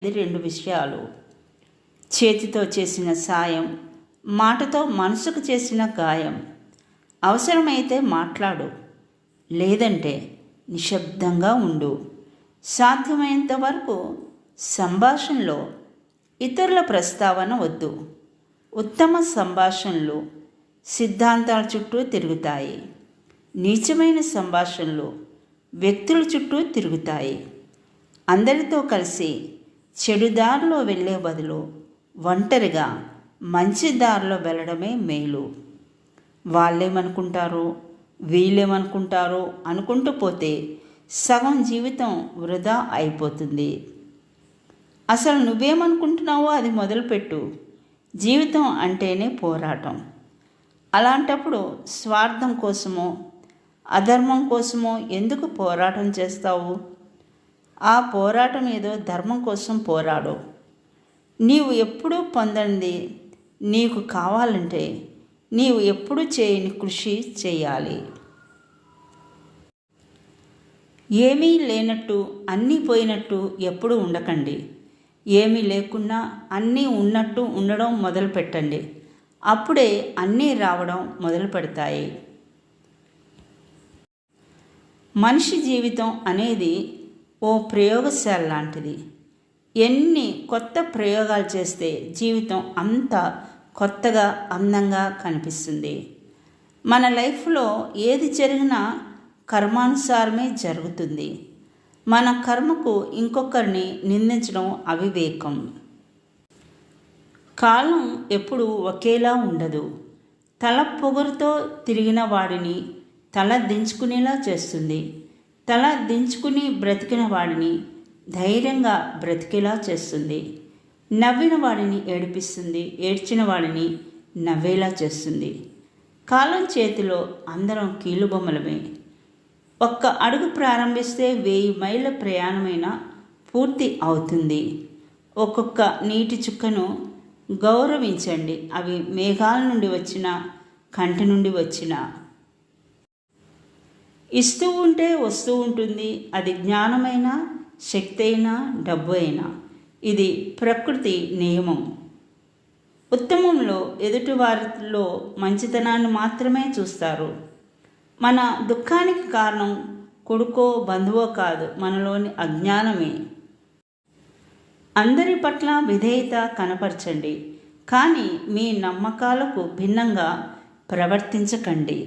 ఇది రెండు విషయాలు. చేతితో చేసిన సాయం, మాటతో మనసుకు చేసిన గాయం. అవసరమైతే మాట్లాడు, లేదంటే నిశ్శబ్దంగా ఉండు. సాధ్యమైనంత వరకు సంభాషణలో ఇతరుల ప్రస్తావన వద్దు. ఉత్తమ సంభాషణలు సిద్ధాంతాల చుట్టూ తిరుగుతాయి. నీచమైన సంభాషణలు వ్యక్తుల చుట్టూ తిరుగుతాయి. అందరితో కలిసి చెడు దారిలో వెళ్ళే బదులు ఒంటరిగా మంచి దారిలో వెళ్ళడమే మేలు. వాళ్ళేమనుకుంటారో వీళ్ళేమనుకుంటారో అనుకుంటూ పోతే సగం జీవితం వృధా అయిపోతుంది. అసలు నువ్వేమనుకుంటున్నావో అది మొదలుపెట్టు. జీవితం అంటేనే పోరాటం. అలాంటప్పుడు స్వార్థం కోసమో అధర్మం కోసమో ఎందుకు పోరాటం చేస్తావు? ఆ పోరాటం ఏదో ధర్మం కోసం పోరాడు. నీవు ఎప్పుడూ పొందంది నీకు కావాలంటే నీవు ఎప్పుడూ చేయని కృషి చేయాలి. ఏమీ లేనట్టు అన్నీ పోయినట్టు ఎప్పుడూ ఉండకండి. ఏమీ లేకున్నా అన్నీ ఉన్నట్టు ఉండడం మొదలు పెట్టండి. అప్పుడే అన్నీ రావడం మొదలు పెడతాయి. మనిషి జీవితం అనేది ఓ ప్రయోగశాల లాంటిది. ఎన్ని కొత్త ప్రయోగాలు చేస్తే జీవితం అంత కొత్తగా అందంగా కనిపిస్తుంది. మన లైఫ్లో ఏది జరిగినా కర్మానుసారమే జరుగుతుంది. మన కర్మకు ఇంకొకరిని నిందించడం అవివేకం. కాలం ఎప్పుడూ ఒకేలా ఉండదు. తల పొగరుతో తిరిగిన వాడిని తల దించుకునేలా చేస్తుంది. తల దించుకుని బ్రతికిన వాడిని ధైర్యంగా బ్రతికేలా చేస్తుంది. నవ్విన వాడిని ఏడిపిస్తుంది. ఏడ్చిన వాడిని నవ్వేలా చేస్తుంది. కాలం చేతిలో అందరం కీలుబొమ్మలమే. ఒక్క అడుగు ప్రారంభిస్తే 1000 మైళ్ళ ప్రయాణమైనా పూర్తి అవుతుంది. ఒక్కొక్క నీటి చుక్కను గౌరవించండి. అవి మేఘాల నుండి వచ్చిన, కంటి నుండి వచ్చిన. ఇస్తూ ఉంటే వస్తూ ఉంటుంది. అది జ్ఞానమైనా, శక్తి అయినా, డబ్బు అయినా. ఇది ప్రకృతి నియమం. ఉత్తమంలో ఎదుటి వారిలో మంచితనాన్ని మాత్రమే చూస్తారు. మన దుఃఖానికి కారణం కొడుకో బంధువో కాదు, మనలోని అజ్ఞానమే. అందరి పట్ల విధేయత కనపరచండి, కానీ మీ నమ్మకాలకు భిన్నంగా ప్రవర్తించకండి.